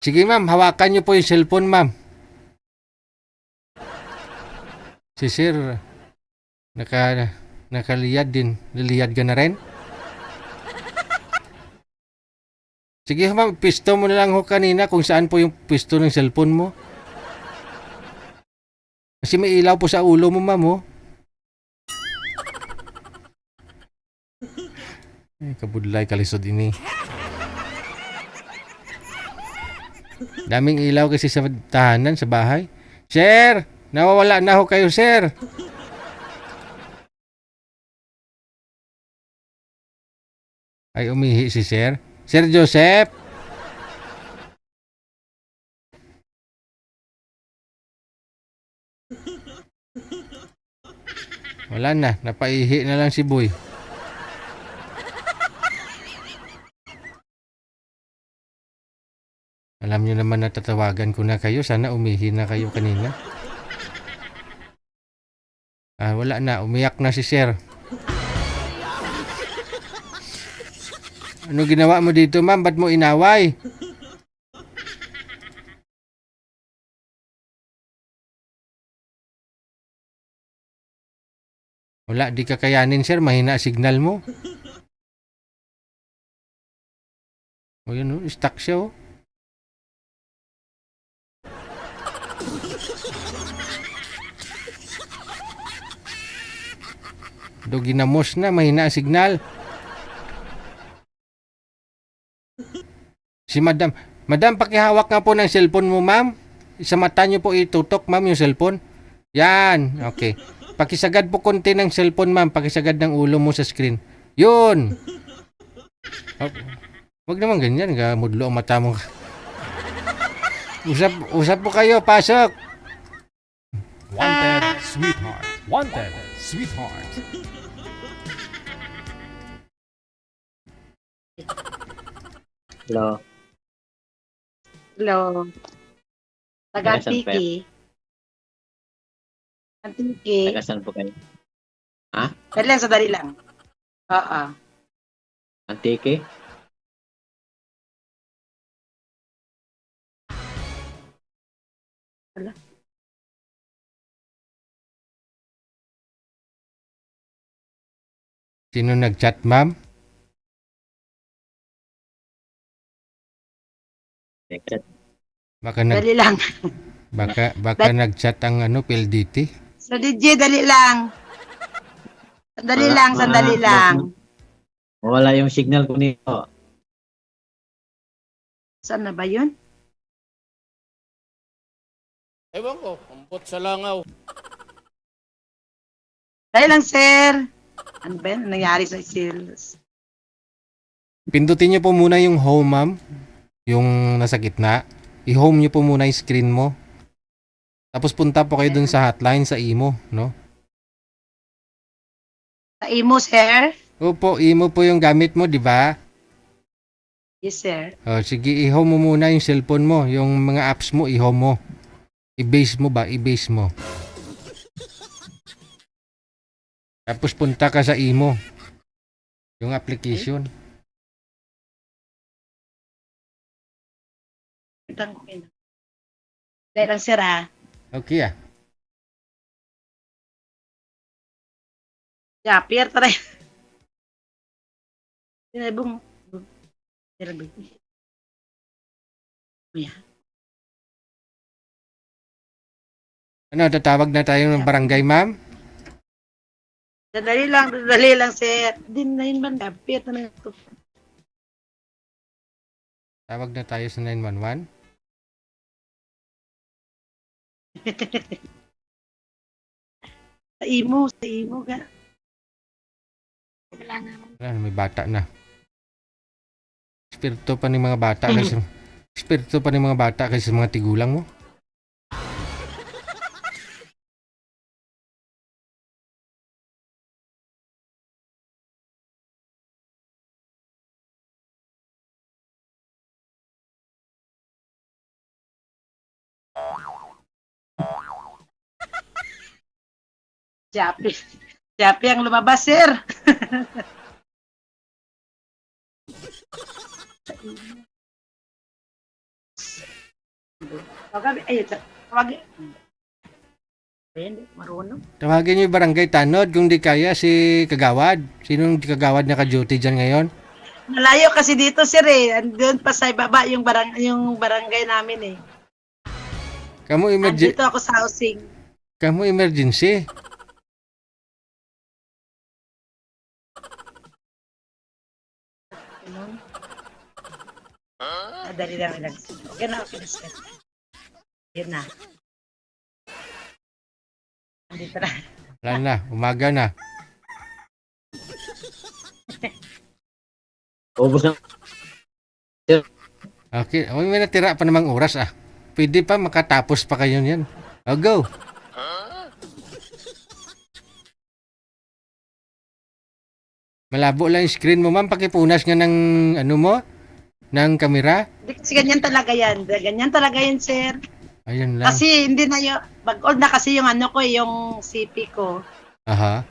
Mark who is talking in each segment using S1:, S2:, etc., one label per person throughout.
S1: Sige ma'am, hawakan niyo po yung cellphone ma'am. Si sir, nakaliyad din. Niliyad ka na rin? Sige ma'am, pisto mo na lang ho kanina kung saan po yung pisto ng cellphone mo. Kasi may ilaw po sa ulo mo ma'am oh. Ay, kabudlay kalisod ini. Daming ilaw kasi sa tahanan, sa bahay. Sir, nawawala na ho kayo sir. Ay, umihi si sir. Sir Joseph. Wala na, napaihi na lang si Boy. Alam nyo naman na tatawagan ko na kayo. Sana umihi na kayo kanina. Wala na. Umiyak na si sir. Ano ginawa mo dito ma'am? Ba't mo inaway? Wala, di kakayanin sir. Mahina signal mo. O yun o, stuck siya o. Do ginamos na, mahina ang signal. Si madam, madam pakihawak nga po ng cellphone mo ma'am. Sa mata nyo po itutok ma'am yung cellphone. Yan, okay. Pakisagad po konti ng cellphone ma'am. Pakisagad ng ulo mo sa screen. Yun. Oh, wag naman ganyan, mudlo ang mata mo. Usap po kayo, pasok.
S2: Wanted, sweetheart. Wanted, sweetheart.
S3: Hello.
S4: Hello. Taga-Antiki. Antiki.
S3: Taga saan po kayo?
S4: Sandali lang. Oo.
S3: Antique?
S4: Wala.
S1: Sino nag-chat ma'am? Baka
S4: Dali lang.
S1: baka nag-chat ang PLDT.
S4: So, DJ, dali lang. Sandali lang.
S3: Wala yung signal ko nito.
S4: Saan na ba yun?
S1: Ewan ko, umpot sa langaw.
S4: Dali lang, sir. Ano ba yan? Nangyari sa sales.
S1: Pindutin niyo po muna yung home ma'am. Yung nasa gitna. I-home niyo po muna yung screen mo. Tapos punta po kayo dun sa hotline sa imo, no?
S4: Sa imo, sir?
S1: Opo, imo po yung gamit mo, di ba?
S4: Yes, sir.
S1: Sige, i-home mo muna yung cellphone mo. Yung mga apps mo, i-home mo. I-base mo ba? I-base mo. Tapos punta ka sa imo. Yung application.
S4: Dali lang, sir, ha?
S1: Okay ah.
S4: Yeah, Pierre, taray. Sinabong.
S1: Ano, tatawag na tayo ng barangay, ma'am?
S4: Dali lang, sir. Din na yun man, Pierre, na ito.
S1: Tawag na tayo sa 911.
S4: Sa imo ka.
S1: Wala, may bata na. Espiritu pa ng mga bata kasi espiritu pa ng mga bata kasi sa mga tigulang mo.
S4: Siapi ang lumabas, sir. Tawag. Hindi, marunong.
S1: Tawagin niyo yung barangay tanod kung di kaya si Kagawad. Sinong Kagawad naka-duty dyan ngayon?
S4: Malayo kasi dito, sir, eh. Andun pa sa baba yung barangay namin, eh. Andito ako sa housing.
S1: Kamu emergency.
S4: Ganun. Dali lang ilang. Okay na, okay na, sir. Yun na. Andito na.
S1: Wala na, umaga na.
S3: Ubus na.
S1: Okay, may natira pa namang oras ah. Pwede pa makatapos pa kayo niyan. Oh, go. Malabo lang yung screen mo, ma'am. Pakipunas nga ng ano mo, ng kamera.
S4: Hindi kasi ganyan talaga yan. Ganyan talaga yan, sir.
S1: Ayun lang.
S4: Kasi hindi na yung, bag-old na kasi yung ano ko, yung CP ko.
S1: Aha.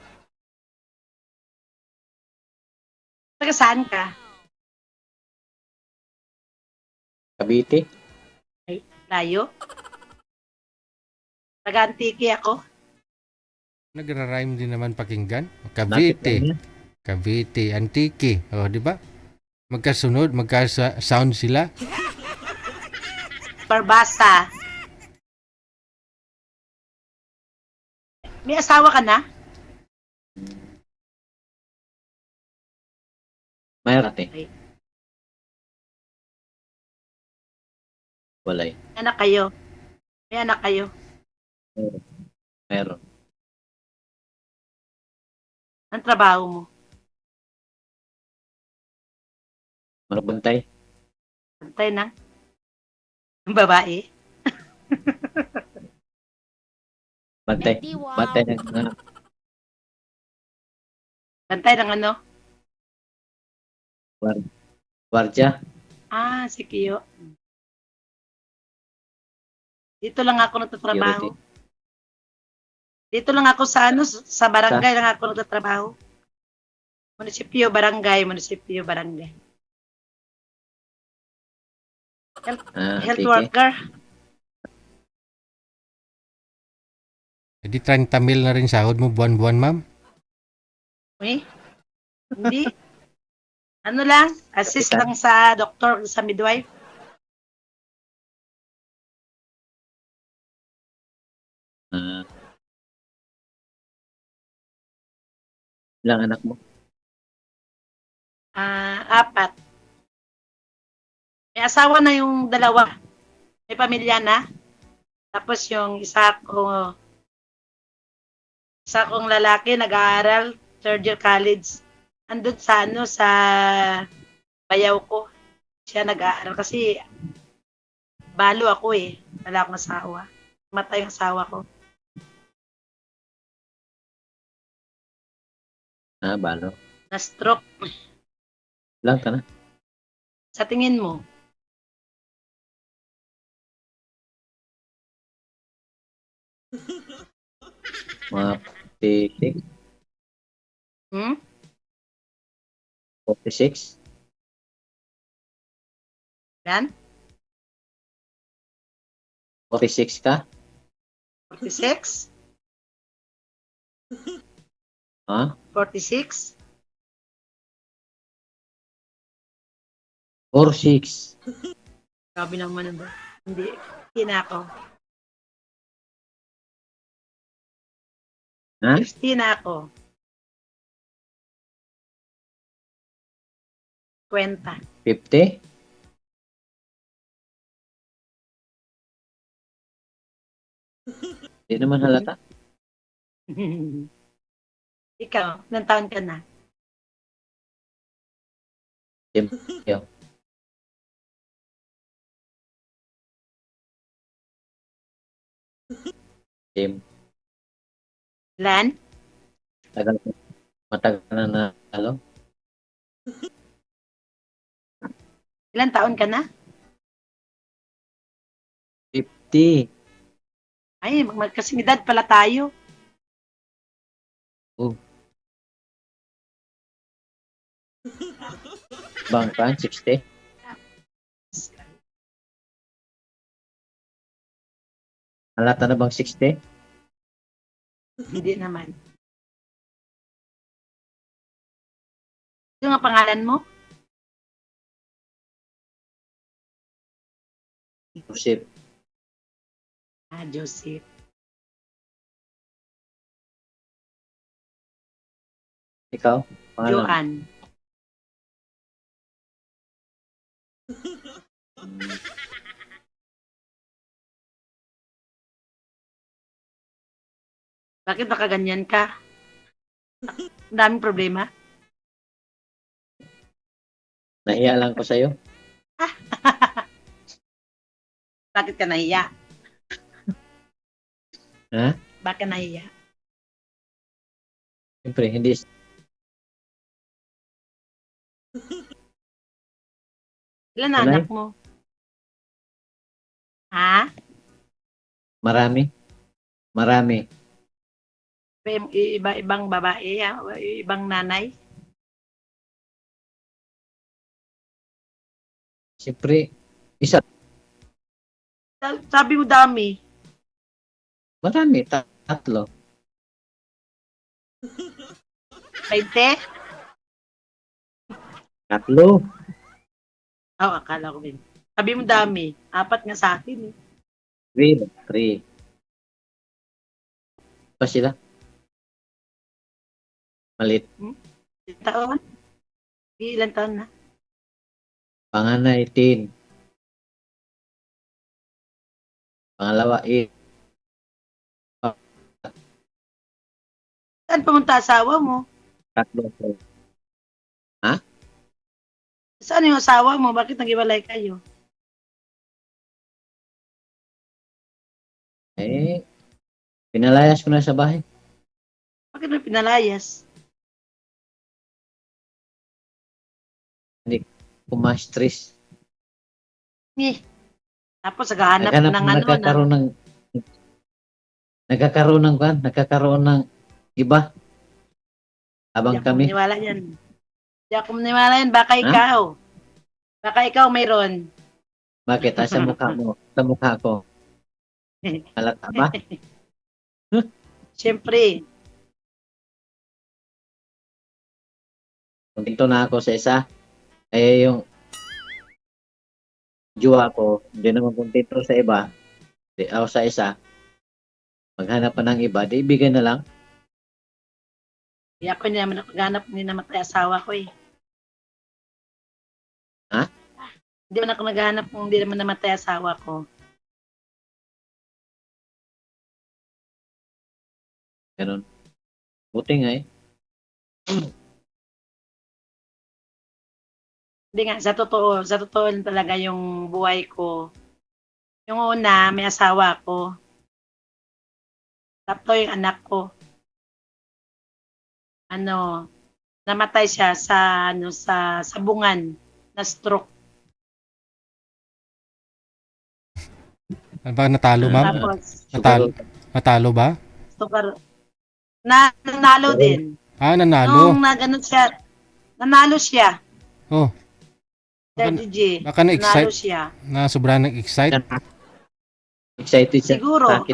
S4: Taga saan ka?
S3: Cavite.
S4: Ay, layo? Taga Antique ako.
S1: Nagra-rhyme din naman pakinggan.
S3: Lapit lang
S1: Cavite.
S3: yan.
S1: Cavite, Antique. Oh, di ba? Magkasunod, magka-sound sila.
S4: Barbasa. May asawa ka na?
S3: Mayroon ate.
S4: Ay.
S3: Walay.
S4: Anak kayo. May anak kayo.
S3: Meron.
S4: Ang trabaho mo?
S3: Magbantay.
S4: Pantay na. Ang babae.
S3: Bantay. Bantay ng
S4: Pantay ng ano?
S3: gwardya.
S4: Ah, si Kiyo. Dito lang ako nagtatrabaho. Dito lang ako sa ano, sa barangay lang ako nagtatrabaho. Munisipyo, barangay, munisipyo, barangay. Health
S3: Sige.
S4: worker.
S1: Di 30 mil na rin sahod mo buwan-buwan, ma'am.
S4: Eh? Hindi. Ano lang, assist lang sa doktor, sa midwife.
S3: Ilang anak mo?
S4: Apat. May asawa na yung dalawa. May pamilya na. Tapos yung isa kong lalaki nag-aaral, third year college. Andun sa ano, sa bayaw ko. Siya nag-aaral kasi balo ako eh. Wala akong asawa. Matay yung asawa ko.
S3: Balo.
S4: Na-stroke.
S3: Lang ka na.
S4: Sa tingin mo,
S3: Mga 46.
S4: hmm?
S3: 46.
S4: Yan?
S3: 46 ka?
S4: 46?
S3: Ha?
S4: 46?
S3: 46.
S4: Sabi naman ba? Hindi. Hindi na ako.
S3: Ha?
S4: 50 na ako. Kwenta.
S3: 50? Hindi naman halata.
S4: Ikaw, ilang taon ka na?
S3: Ikaw. Jim.
S4: Ilan?
S3: Matagal na nalo.
S4: Ilang taon ka na?
S3: 50.
S4: Ay, magkasing edad pala tayo.
S3: Bangkan, 60. Halata na bang 60?
S4: Hindi naman. Ano nga pangalan mo?
S3: Joseph.
S4: Joseph.
S3: Ikaw? Pangalan?
S4: Joan. Bakit nakaganyan ka? Ang daming problema.
S3: Nahiya lang ko sa'yo.
S4: Bakit ka nahiya?
S3: Ha?
S4: Bakit nahiya?
S3: Siyempre, hindi.
S4: Ilan na
S3: Wala
S4: anak mo? Ha?
S3: Marami. Marami.
S4: Iba-ibang babae, ibang nanay.
S3: Siyempre, isa.
S4: Sabi mo dami.
S3: Marami. Tatlo.
S4: 20?
S3: Tatlo.
S4: Oo, akala ko din. Sabi mo dami. 4 nga sa akin eh.
S3: Three. Pa sila? Malit.
S4: Taon? Ilan taon na?
S3: Panganay, 10. Pangalawa, 8.
S4: Saan pumunta asawa mo?
S3: Tatlo.
S4: Saan yung asawa mo? Bakit nag-iwalay kayo?
S3: Pinalayas ko na sa bahay.
S4: Bakit mo pinalayas?
S3: Kumastres.
S4: Tapos naghahanap ng ano,
S3: Nagkakaroon ng iba. Habang
S4: Hindi ako
S3: kami.
S4: maniwala yan. Hindi ako maniwala yan. Baka ikaw. Baka ikaw mayroon.
S3: Bakit? Sa mukha mo. Sa mukha ko. Halata ba?
S4: Siyempre.
S3: Dito na ako sa isa. Eh yung jowa ko, hindi naman kontento sa iba. O sa isa. Maghanap pa ng iba, di ibigay na lang.
S4: Hindi ako hindi naman naghanap, hindi namatay asawa ko eh.
S3: Ha?
S4: Hindi naman ako naghanap kung hindi naman namatay asawa ko.
S3: Ganun. Buti nga eh.
S4: Hindi nga, sa totoo lang talaga yung buhay ko. Yung una, may asawa ko. Tapos yung anak ko. Namatay siya sa sabungan na stroke.
S1: Ano ba, natalo, ma'am?
S4: Tapos,
S1: Natalo ba?
S4: sugar, nanalo din.
S1: Nanalo.
S4: Nung nanalo siya.
S1: Oh,
S4: Sir
S1: Baka-
S4: DJ,
S1: baka
S4: nanalo
S1: na-excite.
S4: siya.
S1: Na sobrang nag-excite.
S3: Excited siya.
S4: Siguro,
S3: Bakit?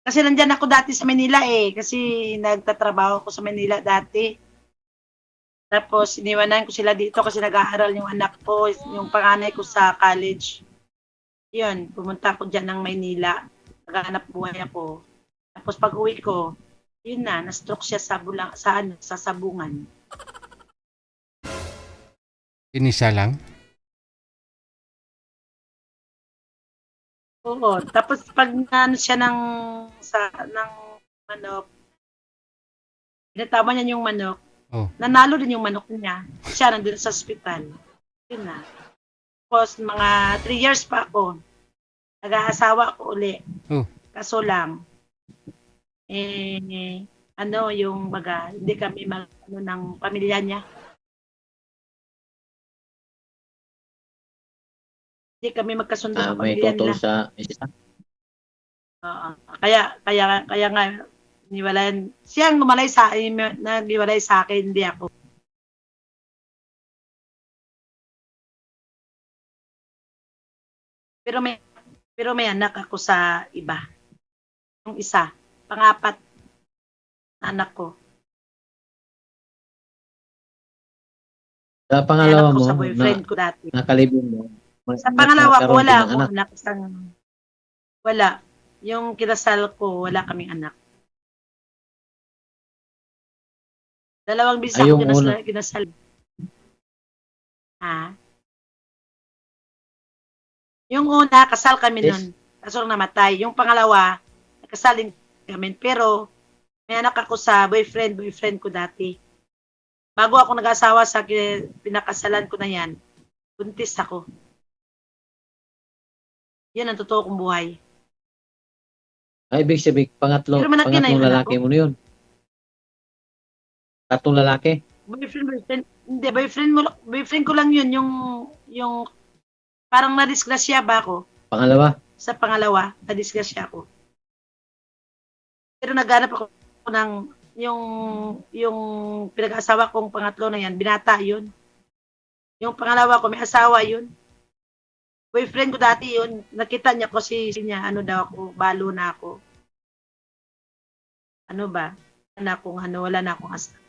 S4: kasi nandyan ako dati sa Manila eh. Kasi nagtatrabaho ako sa Manila dati. Tapos, iniwanan ko sila dito kasi nag-aaral yung anak ko, yung panganay ko sa college. Yun, pumunta ako dyan ng Maynila. Naghahanap buhay ako. Tapos pag uwi ko, yun na-stroke siya sa sabungan.
S1: Inisa lang.
S4: Oo. Tapos pag siya ng manok, pinatama niya yung manok,
S1: Oh.
S4: nanalo din yung manok niya. Siya nandun sa ospital. Yun na. Tapos mga 3 years pa ako. Nag-aasawa ako uli.
S1: Oh.
S4: Kaso lang, yung hindi kami ng pamilya niya. Hindi kami magkasundo ng
S3: May
S4: pamilya
S3: tutol
S4: nila.
S3: sa isa.
S4: Oo. Kaya nga, niwalayan. Siya ang nag-iwalay sa akin, hindi ako. Pero Pero may anak ako sa iba. Yung isa, pangapat na anak ko.
S3: Sa
S4: May
S3: pangalawa
S4: anak ko
S3: mo,
S4: sa boyfriend ko dati.
S3: nakalibin mo,
S4: Sa pangalawa ko,
S3: nagkaroon
S4: wala
S3: ka ng
S4: akong
S3: anak.
S4: anak. Wala. Yung kinasal ko, wala kaming anak. Dalawang bisa
S3: Ay,
S4: ko
S3: yung una.
S4: kinasal. Ha? Yung una, kasal kami
S3: Yes.
S4: nun. Kaso namatay. Yung pangalawa, kasal din kami. Pero, may anak ako sa boyfriend ko dati. Bago ako nag-asawa sa pinakasalan ko na yan, buntis ako. Yan ang totoo kong buhay.
S3: Ay, ibig sabihin,
S4: Pero malaki na
S3: pangatlong
S4: yung anak
S3: lalaki
S4: ko.
S3: mo na yun. Tatlong lalaki.
S4: Boyfriend. Hindi, boyfriend ko lang yun. Yung parang nadisgrasya ba ako
S3: Pangalawa.
S4: sa pangalawa, nadisgrasya ako. Pero naghanap ako ng yung pinag-asawa kong pangatlo na yan, binata yun. Yung pangalawa ko, may asawa yun. Boyfriend ko dati yun. Nakita niya ko niya, ano daw ako, balo na ako. Ano ba? Wala na akong asawa.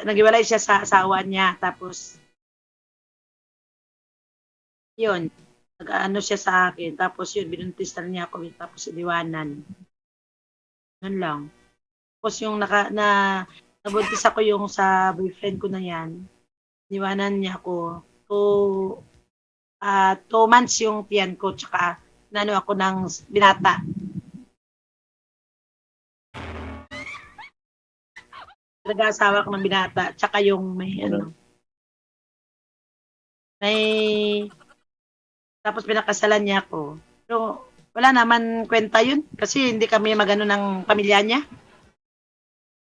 S4: Naghiwalay siya sa asawa niya. Tapos, yun. Nag-ano siya sa akin. Tapos yun, binuntistan niya ako. Tapos iniwanan. Yun lang. Tapos yung nabuntis ako yung sa boyfriend ko na yan. Iniwanan niya ako. 2 months yung tiyan ko. Tsaka, nano ako ng binata. Nag-asawa ko ng binata. Tsaka yung tapos pinakasalan niya ako. Pero wala naman kwenta yun. Kasi hindi kami magano ng pamilya niya.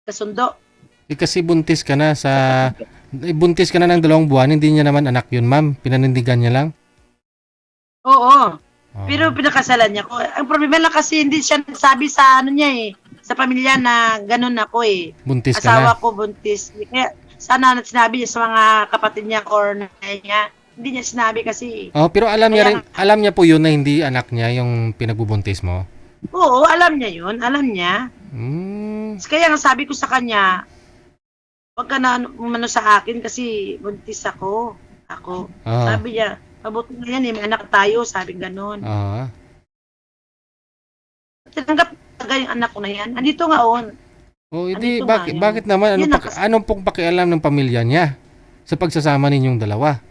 S4: Kasundo.
S1: Kasi buntis ka na buntis ka na ng 2 buwan, hindi niya naman anak yun, ma'am. Pinanindigan niya lang.
S4: Oo.
S1: Oh.
S4: Pero pinakasalan niya ko. Ang problema lang kasi hindi siya nagsabi sa niya eh. Sa pamilya na ganun ako eh.
S1: Buntis ka
S4: Asawa
S1: na.
S4: ko buntis. Kaya sana sinabi niya sa mga kapatid niya or nanay niya. Hindi niya sinabi kasi.
S1: Oh, pero alam
S4: Kaya-
S1: niya po yun na hindi anak niya yung pinagbubuntis mo.
S4: Oo, alam niya yun. Alam niya. Kaya nga sabi ko sa kanya, wag ka na umano sa akin kasi buntis ako.
S1: Oh.
S4: Sabi niya, mabuti na yan eh, may anak tayo, sabi ganon.
S1: Oh.
S4: Tinanggap talaga yung anak ko na yan. Andito nga on.
S1: Oh, hindi
S4: Andito nga yan.
S1: bakit naman
S4: Yun ang kas-
S1: anong pong pakialam ng pamilya niya sa pagsasama ninyong dalawa?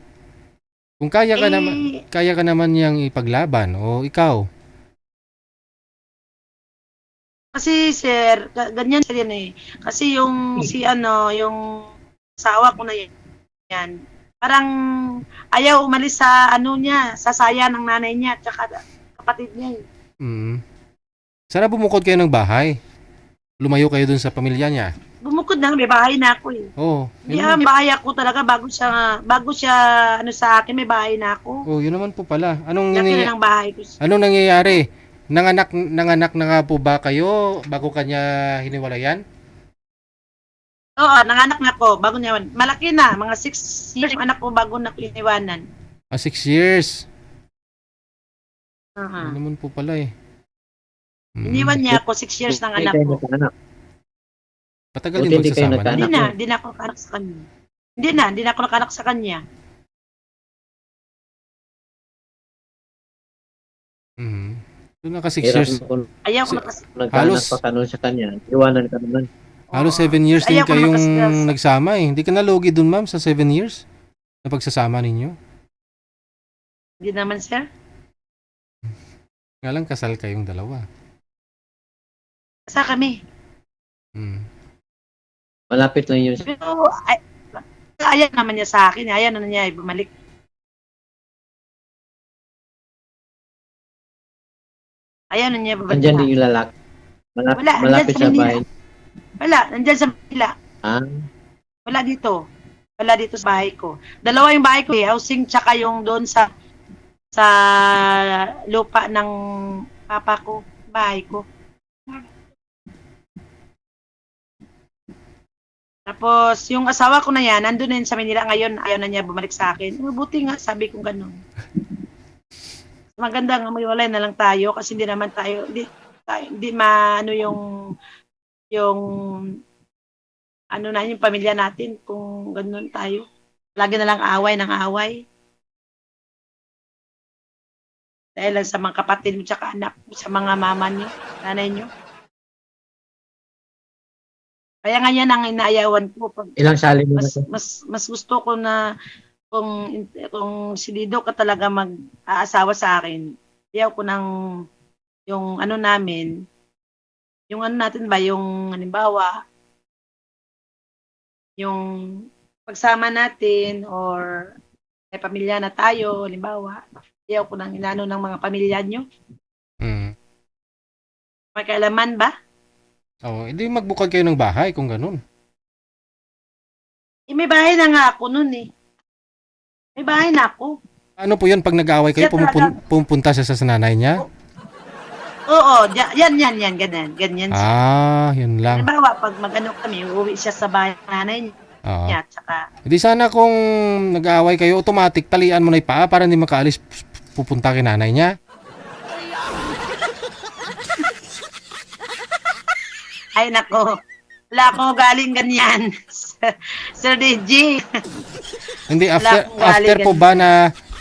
S1: Kung kaya ka naman niyang ipaglaban o ikaw.
S4: Kasi sir, ganyan siya yan eh. Kasi yung yung asawa ko na yan, parang ayaw umalis sa niya, sa saya ng nanay niya, tsaka kapatid niya.
S1: Sana bumukod kayo ng bahay. Lumayo kayo dun sa pamilya niya.
S4: Bumukod na, may bahay na ako eh.
S1: Oh,
S4: May bahay ako talaga bago siya sa akin, may bahay na ako.
S1: Oh, yun naman po pala. Anong
S4: Laki na ng bahay ko.
S1: Anong nangyayari? Nanganak na nga po ba kayo bago kanya hiniwalayan?
S4: Oo, nanganak na ako bago niya. Malaki na, mga 6 years yung anak ko bago na iniwanan.
S1: 6 years.
S4: Uh-huh.
S1: Ano naman po pala eh.
S4: Iniwan niya ako 6 years ng anak ko.
S1: Patagal din magsasama na.
S4: Hindi na ako nakanak sa kanya. Hindi na ako nakanak sa kanya.
S1: So, naka 6 years.
S4: Ayaw ko
S3: Nagkaanak pa ka nun sa kanya. Iwanan ka naman.
S1: Halos 7 years din
S4: Ayaw ko
S1: kayong
S4: makasgas.
S1: nagsama eh. Hindi ka nalugi dun, ma'am, sa 7 years na pagsasama ninyo.
S4: Hindi naman, sir.
S1: Nga lang kasal kayong dalawa.
S4: Sa kami.
S3: Malapit lang yun.
S4: Pero ayaw naman niya sa akin. Ayaw na niya bumalik. Ayaw na niya bumalik.
S3: Andyan din yung lalaki. Malapit sa bahay.
S4: Wala, nandyan sa Manila. Wala dito. Wala dito sa bahay ko. Dalawa yung bahay ko eh. Housing tsaka yung doon sa lupa ng papa ko. Bahay ko. Tapos, yung asawa ko na yan, nandun na yun sa Manila ngayon, ayaw na niya bumalik sa akin. Mabuti nga, sabi ko ganun. Maganda nga, maghiwalay na lang tayo kasi hindi naman tayo, hindi maano yung ano na yung pamilya natin kung ganun tayo. Lagi na lang away ng away. Dahil lang sa mga kapatid mo tsaka anak mo, sa mga mama niyo, nanay niyo. Kaya nga yan ang inaayawan ko. Pag,
S3: Ilang sali mo na to?
S4: mas gusto ko na kung si Lido ka talaga mag-aasawa sa akin, ayaw ko ng yung ano namin, yung ano natin ba, yung halimbawa, yung pagsama natin or may pamilya na tayo, halimbawa, ayaw ko ng inano ng mga pamilya nyo.
S1: Mm.
S4: May kailaman ba?
S1: Oh, hindi magbukod kayo ng bahay kung ganun.
S4: Eh, may bahay na nga ako nun eh. May bahay na ako.
S1: Ano po yun pag nag-aaway kayo,
S4: Siya talaga.
S1: pumunta siya sa nanay niya?
S4: Oo, yan, ganyan siya.
S1: Ah, yun lang.
S4: Halimbawa, pag mag-ano kami, uuwi siya sa bahay ng nanay
S1: Oo.
S4: niya, tsaka,
S1: Hindi sana kung nag-aaway kayo, automatic talian mo na yung paa para hindi makaalis pupunta kay nanay niya.
S4: ay nako, wala akong galing ganyan. Sir DJ.
S1: Hindi,
S4: Wala akong galing
S1: after po
S4: ganun.
S1: ba na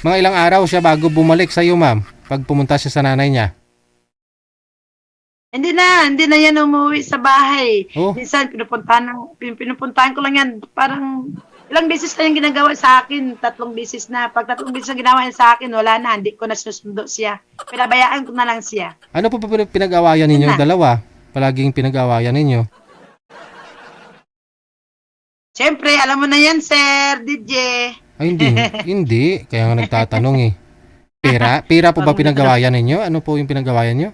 S1: mga ilang araw siya bago bumalik sa iyo, ma'am? Pag pumunta siya sa nanay niya.
S4: Hindi na yan umuwi sa bahay.
S1: Oh.
S4: Minsan, pinupuntahan ko lang yan. Parang, ilang beses na yung ginagawa sa akin. 3 beses na. Pag 3 beses na ginawa niya sa akin, wala na. Hindi ko na sinusundo siya. Pinabayaan ko na lang siya.
S1: Ano po ba pinag-awayan ninyong
S4: Yun na.
S1: dalawa? Palaging pinag-awayan ninyo.
S4: Siyempre, alam mo na yan, Sir DJ.
S1: Ay, hindi. Kaya nga nagtatanong eh. Pera po ba pinag-awayan ninyo? Ano po yung pinag-awayan niyo?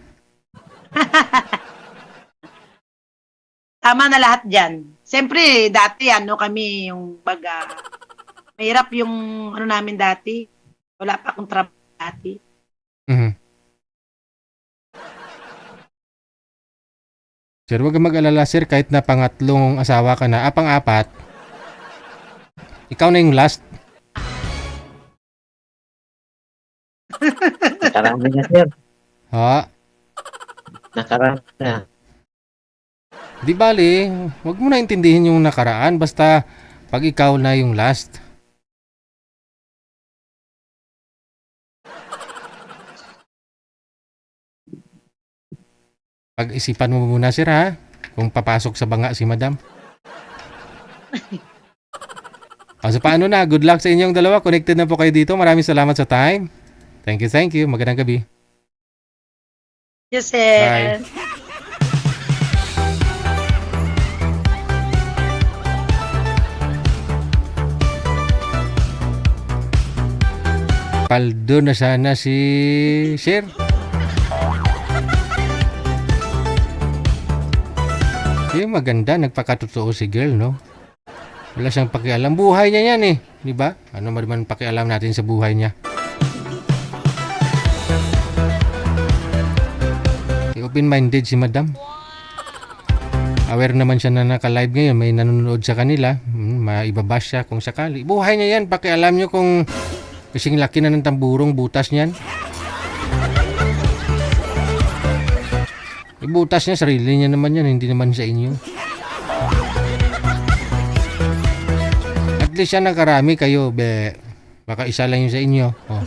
S4: Tama na lahat dyan. Siyempre, dati, kami yung baga. Mahirap yung, namin dati. Wala pa akong trabaho dati.
S1: Mhm. Sir, huwag kang mag-alala, sir. Kahit na pangatlong asawa ka na, pang-apat, ikaw na yung last.
S3: Nakarami na, sir.
S1: Ha?
S3: Nakarami na.
S1: Di bali, huwag mo na intindihin yung nakaraan. Basta, pag ikaw na yung last. Pag-isipan mo muna, sir, ha? Kung papasok sa banga si madam. So, paano na? Good luck sa inyong dalawa. Connected na po kayo dito. Maraming salamat sa time. Thank you. Magandang gabi.
S4: Yes, sir.
S1: Bye. Paldo na sana si Sir. Yung maganda, nagpakatotoo si girl, no? Wala siyang pakialam. Buhay niya yan eh. Di ba? Ano man pakialam natin sa buhay niya. Open-minded si madam. Aware naman siya na naka-live ngayon. May nanonood sa kanila. Maibabash siya kung sakali. Buhay niya yan. Pakialam niyo kung kasing laki na ng tamburong butas niyan. Butas niya, sarili niya naman yan. Hindi naman sa inyo. At least siya nakarami kayo. Baka isa lang yung sa inyo. Oh.